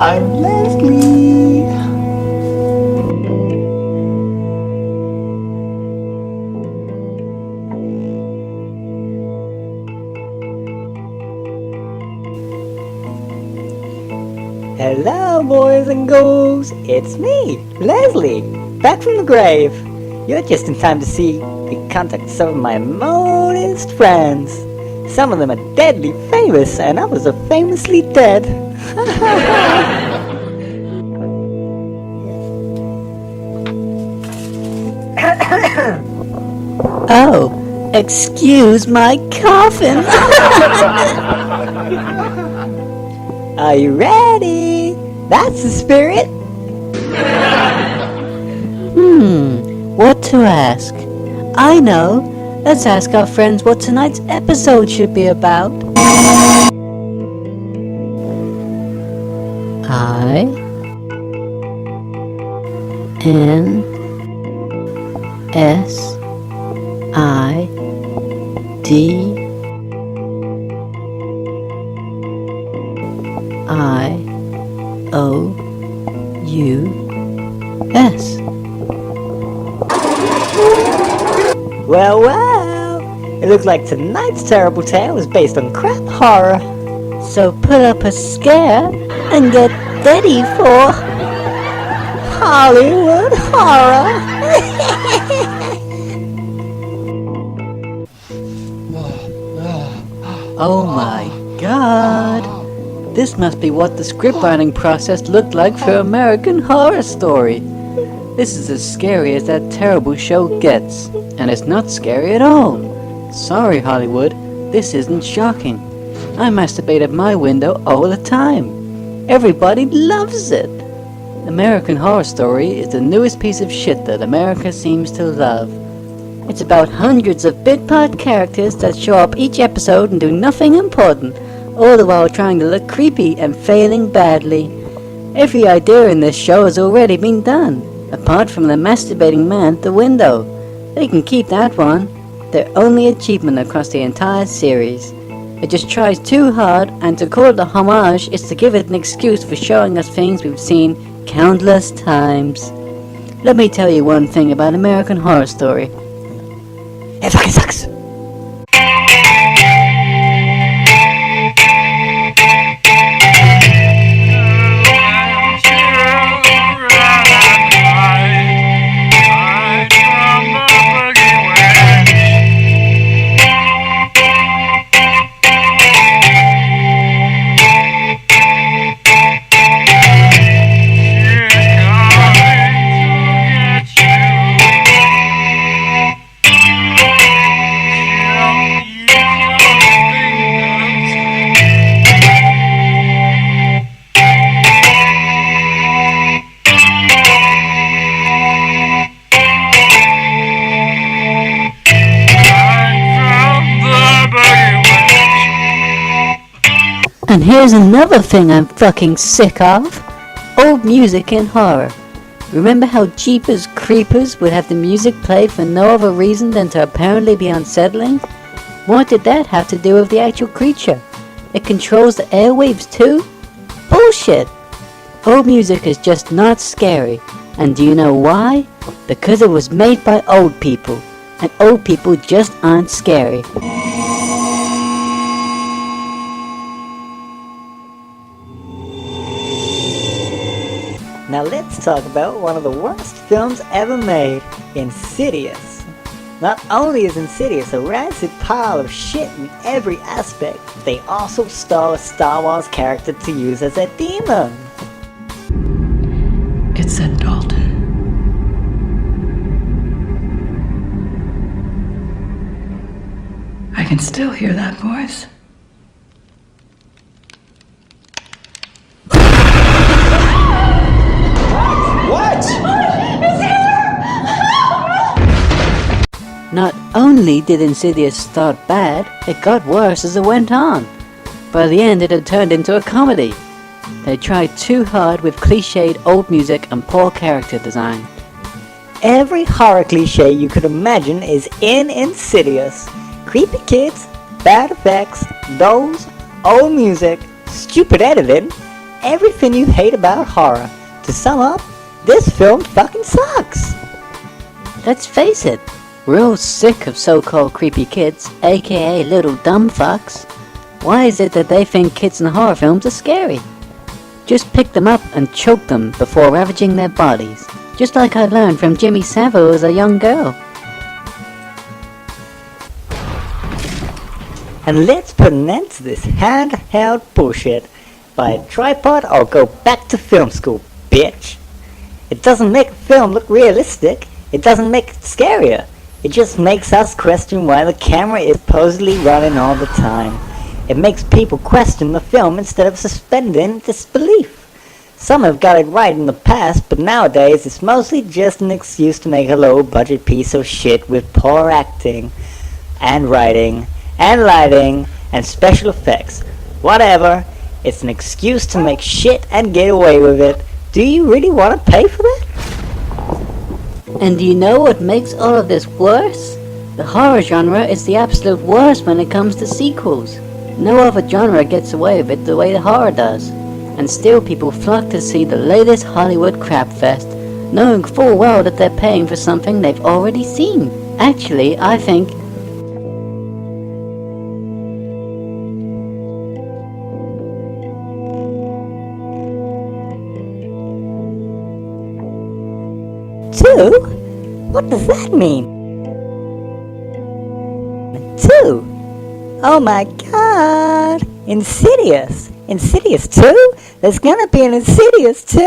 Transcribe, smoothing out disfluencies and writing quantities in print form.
I'm Leslie. Hello, boys and girls. It's me, Leslie, back from the grave. You're just in time to see me contact some of my most friends. Some of them are deadly famous, and others are famously dead. Oh, excuse my coffin. Are you ready? That's the spirit. What to ask? I know. Let's ask our friends what tonight's episode should be about. I N S I D I O U S. Well, it looks like tonight's terrible tale is based on crap horror. So put up a scare and get ready for Hollywood horror. Oh my god! This must be what the script writing process looked like for American Horror Story. This is as scary as that terrible show gets, and it's not scary at all. Sorry, Hollywood, this isn't shocking. I masturbate at my window all the time. Everybody loves it. American Horror Story is the newest piece of shit that America seems to love. It's about hundreds of bit-part characters that show up each episode and do nothing important, all the while trying to look creepy and failing badly. Every idea in this show has already been done, apart from the masturbating man at the window. They can keep that one. Their only achievement across the entire series. It just tries too hard, and to call it a homage is to give it an excuse for showing us things we've seen countless times. Let me tell you one thing about American Horror Story. It fucking sucks. And here's another thing I'm fucking sick of. Old music in horror. Remember how Jeepers Creepers would have the music played for no other reason than to apparently be unsettling? What did that have to do with the actual creature? It controls the airwaves too? Bullshit! Old music is just not scary. And do you know why? Because it was made by old people. And old people just aren't scary. Now let's talk about one of the worst films ever made, Insidious. Not only is Insidious a rancid pile of shit in every aspect, they also star a Star Wars character to use as a demon. It said Dalton. I can still hear that voice. only did Insidious start bad, it got worse as it went on. By the end, it had turned into a comedy. They tried too hard with cliched old music and poor character design. Every horror cliche you could imagine is in Insidious. Creepy kids, bad effects, dolls, old music, stupid editing, everything you hate about horror. To sum up, this film fucking sucks. Let's face it, we're all sick of so-called creepy kids, aka little dumb fucks. Why is it that they think kids in horror films are scary? Just pick them up and choke them before ravaging their bodies, just like I learned from Jimmy Savile as a young girl. And let's put an end to this handheld bullshit. Buy a tripod or go back to film school, bitch. It doesn't make a film look realistic. It doesn't make it scarier. It just makes us question why the camera is supposedly running all the time. It makes people question the film instead of suspending disbelief. Some have got it right in the past, but nowadays it's mostly just an excuse to make a low-budget piece of shit with poor acting, and writing, and lighting, and special effects. Whatever, it's an excuse to make shit and get away with it. Do you really want to pay for that? And do you know what makes all of this worse? The horror genre is the absolute worst when it comes to sequels. No other genre gets away with it the way the horror does. And still people flock to see the latest Hollywood crapfest, knowing full well that they're paying for something they've already seen. Actually, I think Two? What does that mean? Two? Oh my god! Insidious! Insidious 2? There's gonna be an Insidious 2?